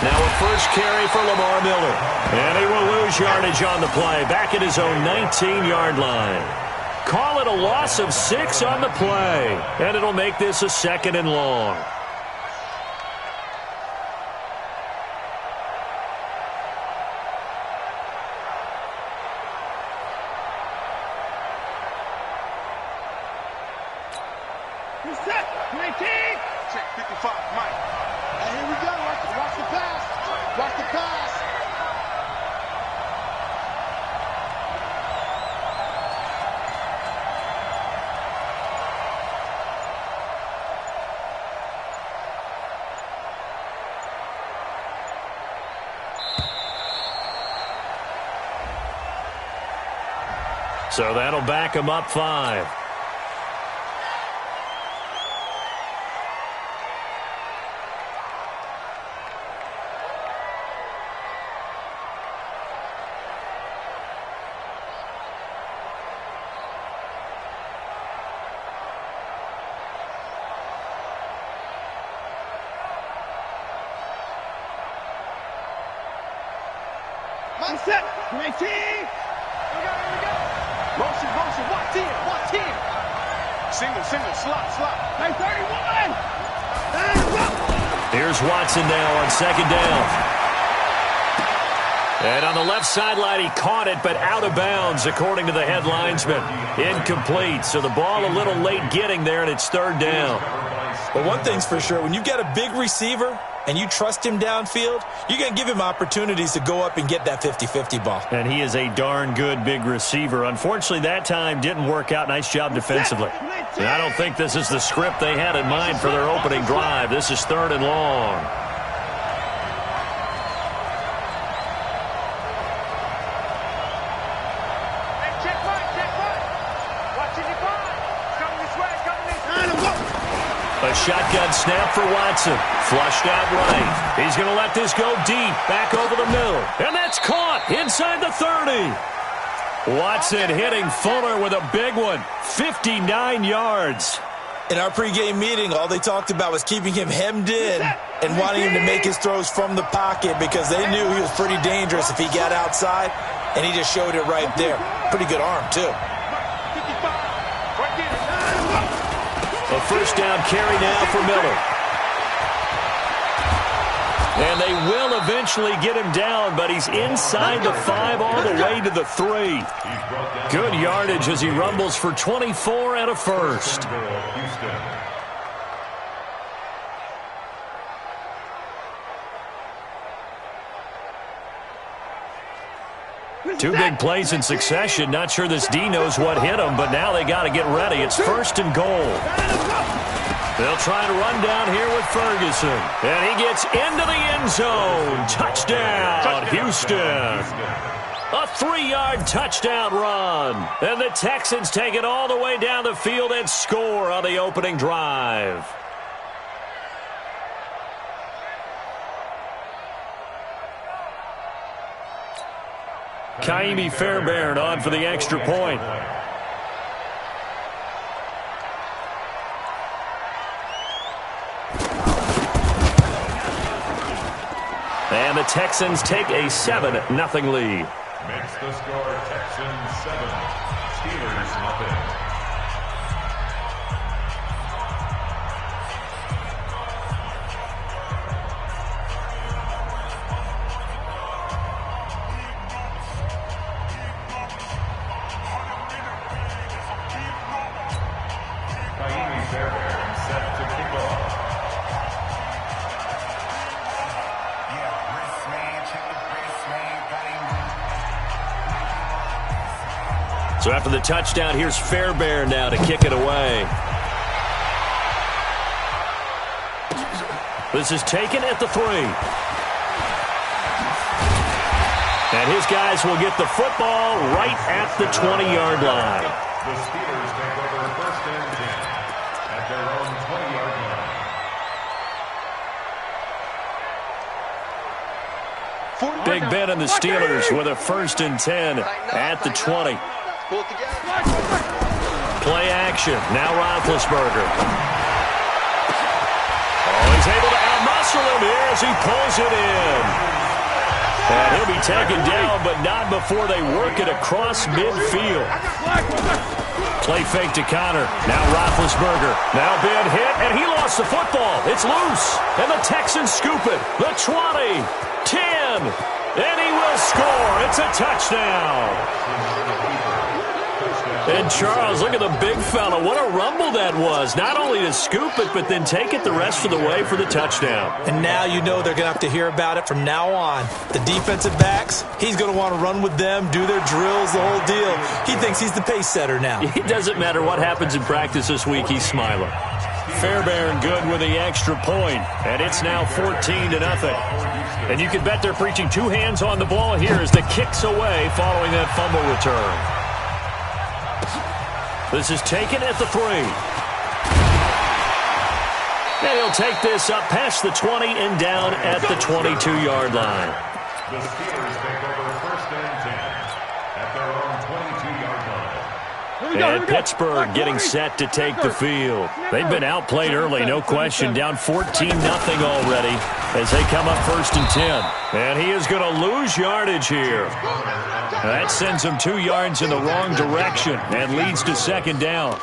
Now a first carry for Lamar Miller. And he will lose yardage on the play, back at his own 19-yard line. Call it a loss of 6 on the play, and it'll make this a 2nd and long. Check 55, Mike. And here we go. Watch the pass. Watch the pass. So that'll back him up 5. Set. 19. Motion, watch in. Single, slot. 31. Here's Watson now on 2nd down. And on the left sideline, he caught it, but out of bounds, according to the head linesman. Incomplete, so the ball a little late getting there, and it's 3rd down. But one thing's for sure, when you've got a big receiver and you trust him downfield, you're going to give him opportunities to go up and get that 50-50 ball. And he is a darn good big receiver. Unfortunately, that time didn't work out. Nice job defensively. And I don't think this is the script they had in mind for their opening drive. This is 3rd and long. A shotgun snap for Watson. Flushed out right. He's going to let this go deep. Back over the middle. And that's caught inside the 30. Watson hitting Fuller with a big one. 59 yards. In our pregame meeting, all they talked about was keeping him hemmed in and wanting him to make his throws from the pocket because they knew he was pretty dangerous if he got outside, and he just showed it right there. Pretty good arm, too. A first down carry now for Miller. And they will eventually get him down, but he's inside the 5 all the way to the 3. Good yardage as he rumbles for 24 and a first. Two big plays in succession. Not sure this D knows what hit him, but now they got to get ready. It's 1st and goal. They'll try to run down here with Ferguson. And he gets into the end zone. Touchdown, Houston. A 3-yard touchdown run. And the Texans take it all the way down the field and score on the opening drive. Kaimi Fairbairn on for the extra point. And the Texans take a 7-0 lead. Makes the score Texans 7, Steelers nothing. So after the touchdown, here's Fairbairn now to kick it away. This is taken at the 3. And his guys will get the football right at the 20-yard line. The Steelers take over 1st and 10 at their own 20-yard line. Big Ben and the Steelers with a 1st and 10 at the 20. Play action. Now Roethlisberger. Oh, he's able to out-muscle him here as he pulls it in. And he'll be taken down, but not before they work it across midfield. Play fake to Connor. Now Roethlisberger. Now Ben hit, and he lost the football. It's loose, and the Texans scoop it. The 20, 10, and he will score. It's a touchdown. And Charles, look at the big fella. What a rumble that was. Not only to scoop it, but then take it the rest of the way for the touchdown. And now you know they're going to have to hear about it from now on. The defensive backs, he's going to want to run with them, do their drills, the whole deal. He thinks he's the pace setter now. It doesn't matter what happens in practice this week. He's smiling. Fairbairn good with the extra point, and it's now 14-0. And you can bet they're preaching two hands on the ball here as the kick's away following that fumble return. This is taken at the 3. And he'll take this up past the 20 and down at the 22-yard line. The Steelers take over 1st and 10 at their own 22-yard line. And Pittsburgh getting set to take the field. They've been outplayed early, no question. Down 14-0 already as they come up 1st and 10. And he is going to lose yardage here. That sends him 2 yards in the wrong direction and leads to 2nd down.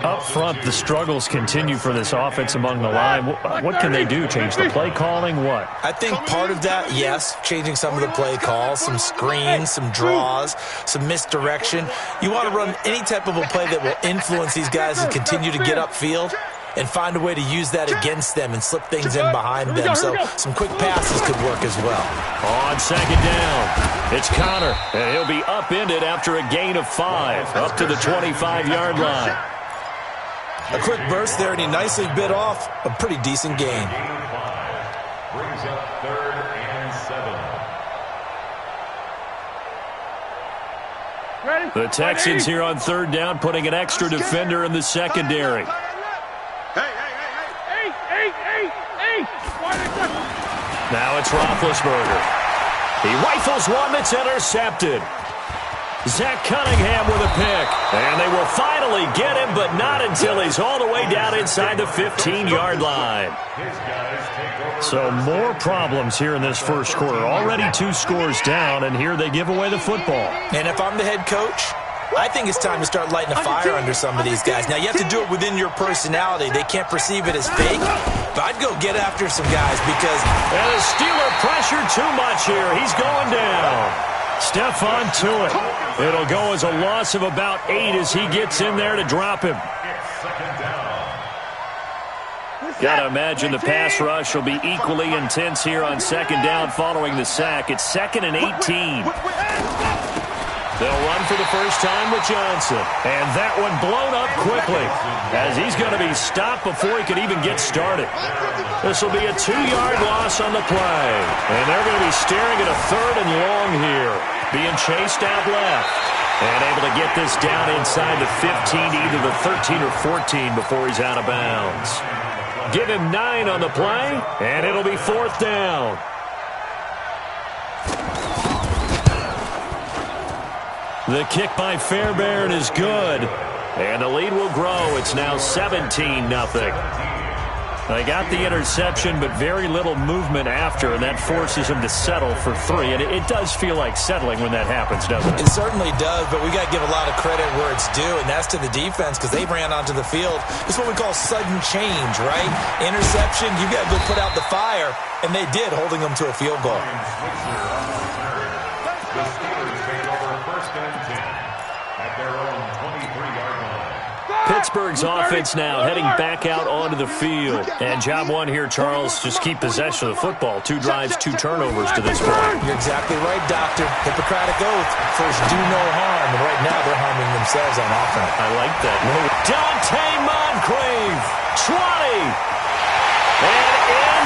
Up front, the struggles continue for this offense among the line. What can they do? Change the play calling? What? I think part of that, yes, changing some of the play calls, some screens, some draws, some misdirection. You want to run any type of a play that will influence these guys and continue to get upfield and find a way to use that against them and slip things in behind them. So some quick passes could work as well. On 2nd down, it's Connor, and he'll be upended after a gain of 5, up to the 25-yard line. A quick burst there, and he nicely bit off a pretty decent gain. Gain of 5 brings up 3rd and 7. The Texans here on 3rd down, putting an extra defender in the secondary. Now it's Roethlisberger. He rifles one that's intercepted. Zach Cunningham with a pick. And they will finally get him, but not until he's all the way down inside the 15-yard line. So more problems here in this first quarter. Already 2 scores down, and here they give away the football. And if I'm the head coach, I think it's time to start lighting a fire under some of these guys. Now, you have to do it within your personality. They can't perceive it as fake, but I'd go get after some guys because... And the Steeler pressure too much here. He's going down. Stephon Tuitt. It'll go as a loss of about 8 as he gets in there to drop him. Got to imagine the pass rush will be equally intense here on 2nd down following the sack. It's 2nd and 18. They'll run for the first time with Johnson. And that one blown up quickly as he's going to be stopped before he could even get started. This will be a 2-yard loss on the play. And they're going to be staring at a 3rd and long here. Being chased out left. And able to get this down inside the 15, either the 13 or 14 before he's out of bounds. Give him 9 on the play, and it'll be 4th down. The kick by Fairbairn is good. And the lead will grow. It's now 17-0. They got the interception, but very little movement after, and that forces them to settle for 3. And it does feel like settling when that happens, doesn't it? It certainly does, but we got to give a lot of credit where it's due, and that's to the defense because they ran onto the field. It's what we call sudden change, right? Interception, you got to go put out the fire, and they did, holding them to a field goal. The Steelers take over 1st and 10 at their own 23-yard line. Pittsburgh's offense now heading back out onto the field. And job one here, Charles, just keep possession of the football. 2 drives, 2 turnovers to this point. You're exactly right, Doctor. Hippocratic oath. First, do no harm. And right now, they're harming themselves on offense. I like that. Dante Moncrief, 20. And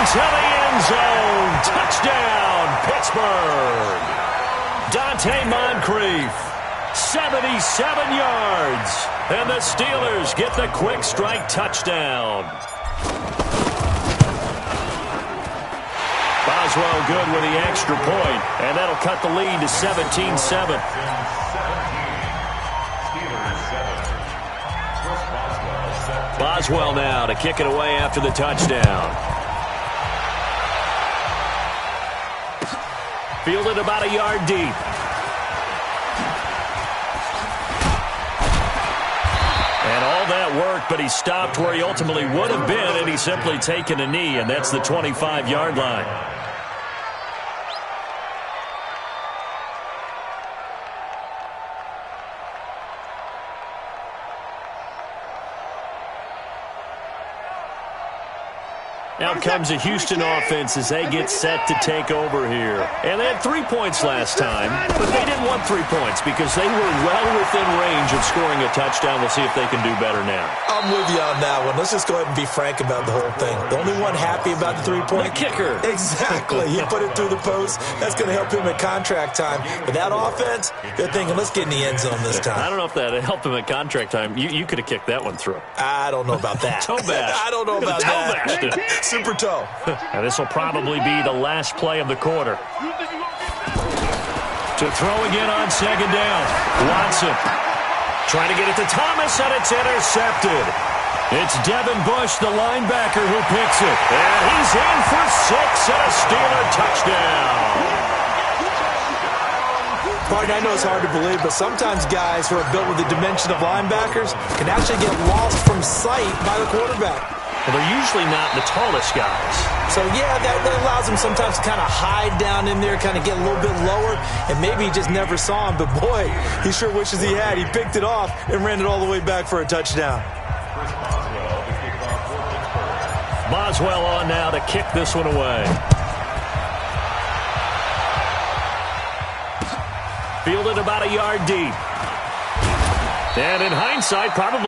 into the end zone. Touchdown, Pittsburgh. Dante Moncrief, 77 yards. And the Steelers get the quick strike touchdown. Boswell good with the extra point, and that'll cut the lead to 17-7. Boswell now to kick it away after the touchdown. Fielded about a yard deep. And all that work, but he stopped where he ultimately would have been, and he's simply taken a knee, and that's the 25-yard line. Now comes a Houston offense as they get set to take over here. And they had 3 points last time, but they didn't want 3 points because they were well within range of scoring a touchdown. We'll see if they can do better now. I'm with you on that one. Let's just go ahead and be frank about the whole thing. The only one happy about the 3-point? The kicker. Exactly. He put it through the post. That's going to help him at contract time. But that offense, they're thinking, let's get in the end zone this time. I don't know if that helped him at contract time. You could have kicked that one through. I don't know about that. Toe bash. I don't know about that. Super toe. And this will probably be the last play of the quarter. To throw again on second down. Watson trying to get it to Thomas, and it's intercepted. It's Devin Bush, the linebacker, who picks it. And he's in for 6 and a Steeler touchdown. Partner, I know it's hard to believe, but sometimes guys who are built with the dimension of linebackers can actually get lost from sight by the quarterback. Well, they're usually not the tallest guys. So, yeah, that allows them sometimes to kind of hide down in there, kind of get a little bit lower, and maybe he just never saw him. But, boy, he sure wishes he had. He picked it off and ran it all the way back for a touchdown. Boswell on now to kick this one away. Fielded about a yard deep. And in hindsight, probably